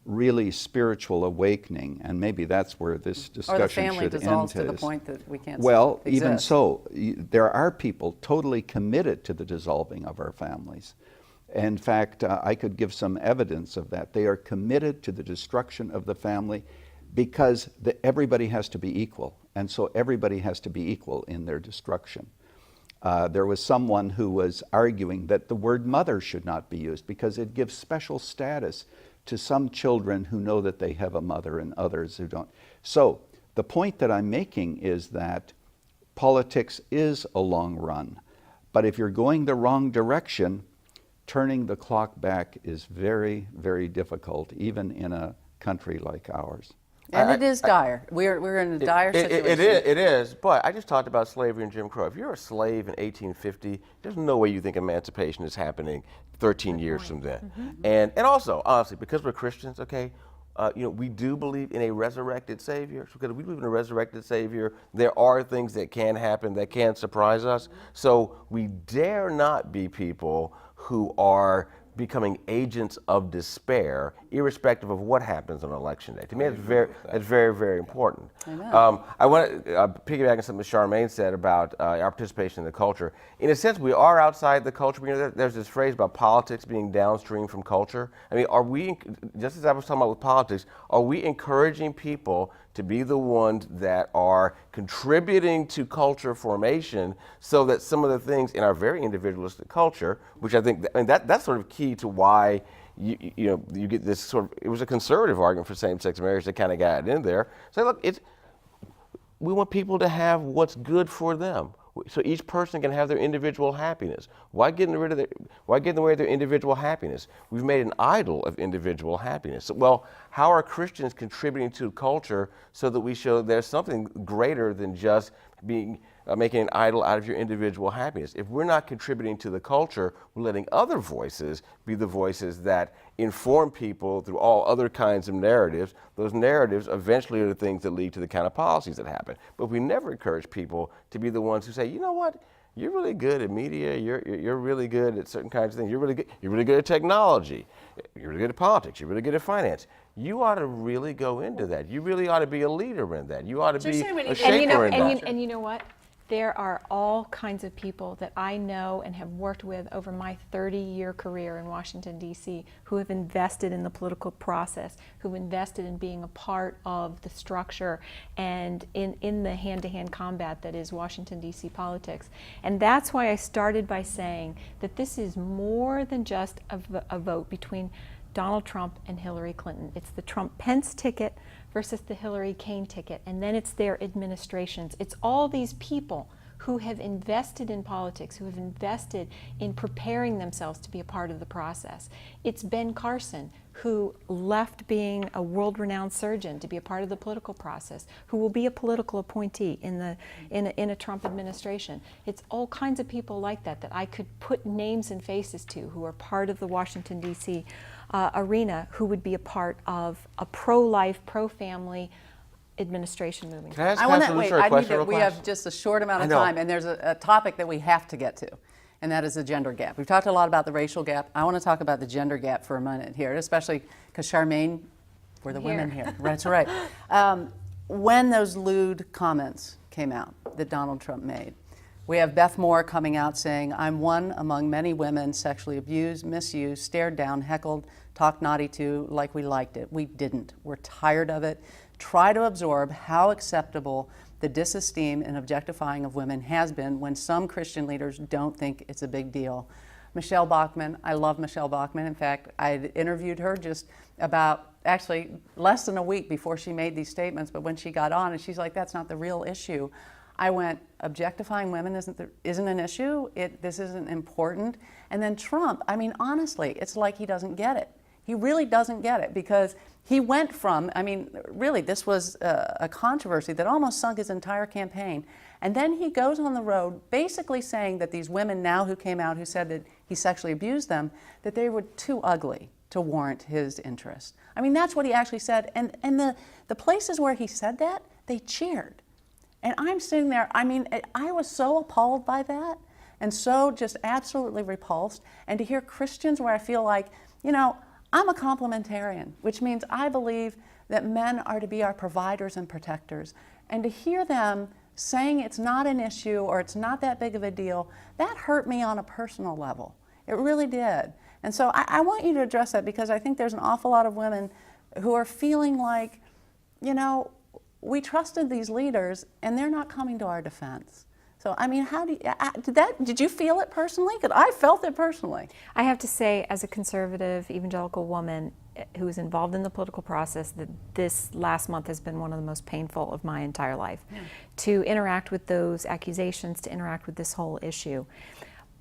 really spiritual awakening, and maybe that's where this discussion or the family should dissolves end. To the point that we can't. Well, exist. Even so, there are people totally committed to the dissolving of our families. In fact, I could give some evidence of that. They are committed to the destruction of the family because everybody has to be equal, and so everybody has to be equal in their destruction. There was someone who was arguing that the word mother should not be used because it gives special status to some children who know that they have a mother and others who don't. So the point that I'm making is that politics is a long run, but if you're going the wrong direction, turning the clock back is very, very difficult, even in a country like ours. And it is dire. We're in a dire situation. It is, but I just talked about slavery and Jim Crow. If you're a slave in 1850, there's no way you think emancipation is happening 13 years from then. And also, honestly, because we're Christians, okay, we do believe in a resurrected Savior. So because we believe in a resurrected Savior, there are things that can happen that can surprise us. So we dare not be people who are becoming agents of despair, irrespective of what happens on election day. To me, that's very, very important. I want to piggyback on something Charmaine said about our participation in the culture. In a sense, we are outside the culture. There's this phrase about politics being downstream from culture. I mean, are we, just as I was talking about with politics, are we encouraging people to be the ones that are contributing to culture formation so that some of the things in our very individualistic culture, which I think, that's sort of key to why you get this sort of, it was a conservative argument for same-sex marriage that kind of got it in there. So look, we want people to have what's good for them. So each person can have their individual happiness. Why get in the way of their individual happiness? We've made an idol of individual happiness. Well, how are Christians contributing to culture so that we show there's something greater than just being making an idol out of your individual happiness? If we're not contributing to the culture, we're letting other voices be the voices that inform people through all other kinds of narratives. Those narratives eventually are the things that lead to the kind of policies that happen. But we never encourage people to be the ones who say, you know what, you're really good at media, you're really good at certain kinds of things, you're really good at technology, you're really good at politics, you're really good at finance. You ought to really go into that. You really ought to be a leader in that. You ought to be a shaper in that. And you know what? There are all kinds of people that I know and have worked with over my 30-year career in Washington, D.C., who have invested in the political process, who've invested in being a part of the structure and in the hand-to-hand combat that is Washington, D.C. politics. And that's why I started by saying that this is more than just a vote between Donald Trump and Hillary Clinton. It's the Trump-Pence ticket versus the Hillary-Kaine ticket, and then it's their administrations. It's all these people who have invested in politics, who have invested in preparing themselves to be a part of the process. It's Ben Carson, who left being a world-renowned surgeon to be a part of the political process, who will be a political appointee in a Trump administration. It's all kinds of people like that that I could put names and faces to, who are part of the Washington, D.C. Arena, who would be a part of a pro-life, pro-family administration moving forward. I want to wait. We have just a short amount of time, and there's a topic that we have to get to, and that is the gender gap. We've talked a lot about the racial gap. I want to talk about the gender gap for a minute here, especially because Charmaine, we're the women here. That's right. When those lewd comments came out that Donald Trump made, we have Beth Moore coming out saying, "I'm one among many women sexually abused, misused, stared down, heckled, talked naughty to, like we liked it. We didn't. We're tired of it. Try to absorb how acceptable the disesteem and objectifying of women has been when some Christian leaders don't think it's a big deal." Michelle Bachmann, I love Michelle Bachmann. In fact, I interviewed her just about, actually, less than a week before she made these statements, but when she got on, and she's like, that's not the real issue. I went, objectifying women isn't an issue, this isn't important. And then Trump, I mean, honestly, it's like he doesn't get it. He really doesn't get it, because he went from, I mean, really, this was a controversy that almost sunk his entire campaign. And then he goes on the road basically saying that these women now who came out who said that he sexually abused them, that they were too ugly to warrant his interest. I mean, that's what he actually said. And the places where he said that, they cheered. And I'm sitting there, I mean, I was so appalled by that and so just absolutely repulsed. And to hear Christians where I feel like, you know, I'm a complementarian, which means I believe that men are to be our providers and protectors. And to hear them saying it's not an issue or it's not that big of a deal, that hurt me on a personal level. It really did. And so I want you to address that, because I think there's an awful lot of women who are feeling like, you know, we trusted these leaders and they're not coming to our defense. So, I mean, how do you, did you feel it personally? Because I felt it personally. I have to say, as a conservative evangelical woman who is involved in the political process, that this last month has been one of the most painful of my entire life. Yeah. To interact with those accusations, to interact with this whole issue.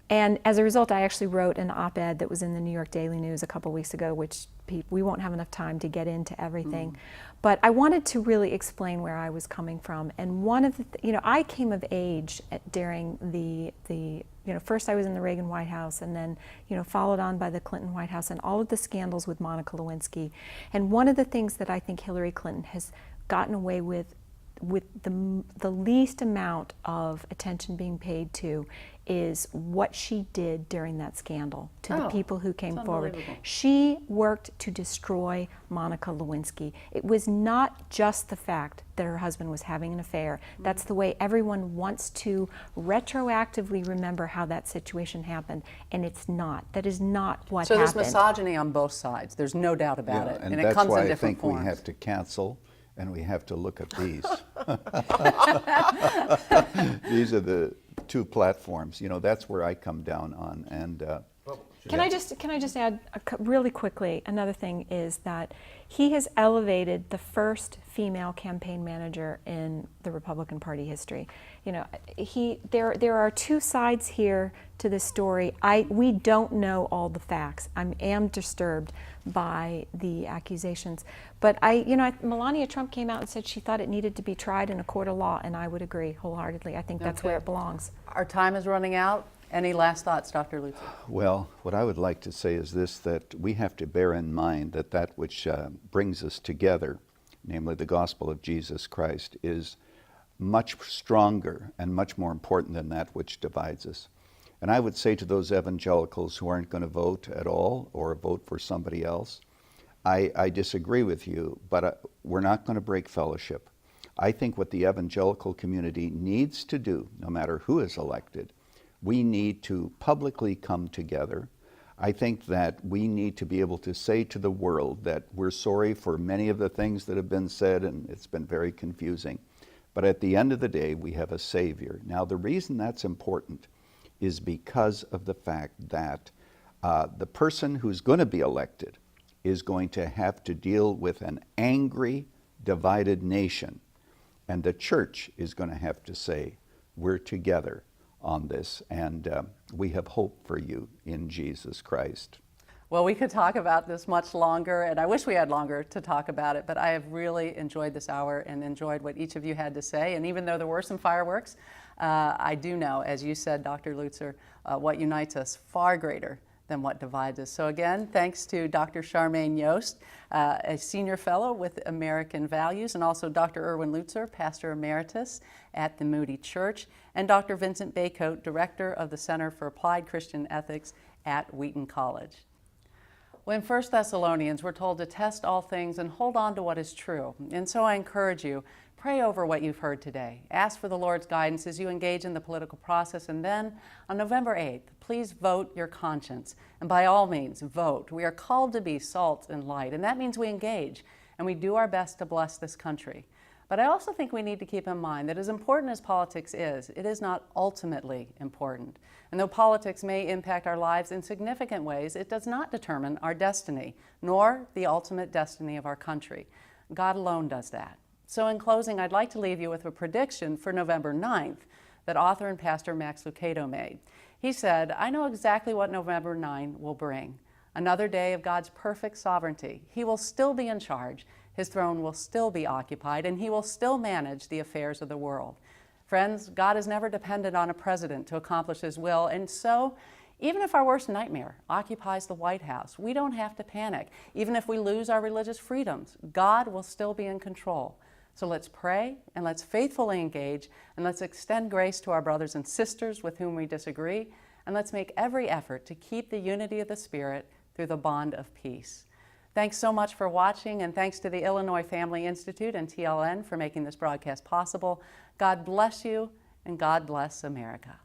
And as a result, I actually wrote an op-ed that was in the New York Daily News a couple weeks ago, which we won't have enough time to get into everything. But I wanted to really explain where I was coming from. And one of the, I came of age during the first I was in the Reagan White House, and then, followed on by the Clinton White House and all of the scandals with Monica Lewinsky. And one of the things that I think Hillary Clinton has gotten away with the least amount of attention being paid to is what she did during that scandal to the people who came forward. She worked to destroy Monica Lewinsky. It was not just the fact that her husband was having an affair. That's the way everyone wants to retroactively remember how that situation happened, and it's not. That is not what happened. So there's misogyny on both sides. There's no doubt about it. And it that's comes why in different I think forms. we have to cancel, and we have to look at these. These are the two platforms. That's where I come down on. And Can I just add really quickly? Another thing is that he has elevated the first female campaign manager in the Republican Party history. There are two sides here to this story. We don't know all the facts. I am disturbed by the accusations, but Melania Trump came out and said she thought it needed to be tried in a court of law, and I would agree wholeheartedly. I think that's where it belongs. Our time is running out. Any last thoughts, Dr. Lutzer? well, what I would like to say is this, that we have to bear in mind that which brings us together, namely the gospel of Jesus Christ, is much stronger and much more important than that which divides us. And I would say to those evangelicals who aren't going to vote at all or vote for somebody else, I disagree with you, but we're not going to break fellowship. I think what the evangelical community needs to do, no matter who is elected, we need to publicly come together. I think that we need to be able to say to the world that we're sorry for many of the things that have been said, and it's been very confusing. But at the end of the day, we have a Savior. Now, the reason that's important is because of the fact that the person who's going to be elected is going to have to deal with an angry, divided nation. And the church is going to have to say, we're together on this, and we have hope for you in Jesus Christ. Well, we could talk about this much longer, and I wish we had longer to talk about it, but I have really enjoyed this hour and enjoyed what each of you had to say. And even though there were some fireworks, I do know, as you said, Dr. Lutzer, what unites us far greater than what divides us. So again, thanks to Dr. Charmaine Yoest, a senior fellow with American Values, and also Dr. Erwin Lutzer, pastor emeritus at the Moody Church, and Dr. Vincent Bacote, director of the Center for Applied Christian Ethics at Wheaton College. Well, in 1 Thessalonians, we're told to test all things and hold on to what is true. And so I encourage you, pray over what you've heard today. Ask for the Lord's guidance as you engage in the political process. And then on November 8th, please vote your conscience. And by all means, vote. We are called to be salt and light. And that means we engage and we do our best to bless this country. But I also think we need to keep in mind that as important as politics is, it is not ultimately important. And though politics may impact our lives in significant ways, it does not determine our destiny, nor the ultimate destiny of our country. God alone does that. So in closing, I'd like to leave you with a prediction for November 9th that author and pastor Max Lucado made. He said, "I know exactly what November 9 will bring. Another day of God's perfect sovereignty. He will still be in charge. His throne will still be occupied, and he will still manage the affairs of the world." Friends, God is never dependent on a president to accomplish his will, and so even if our worst nightmare occupies the White House, we don't have to panic. Even if we lose our religious freedoms, God will still be in control. So let's pray, and let's faithfully engage, and let's extend grace to our brothers and sisters with whom we disagree, and let's make every effort to keep the unity of the Spirit through the bond of peace. Thanks so much for watching, and thanks to the Illinois Family Institute and TLN for making this broadcast possible. God bless you, and God bless America.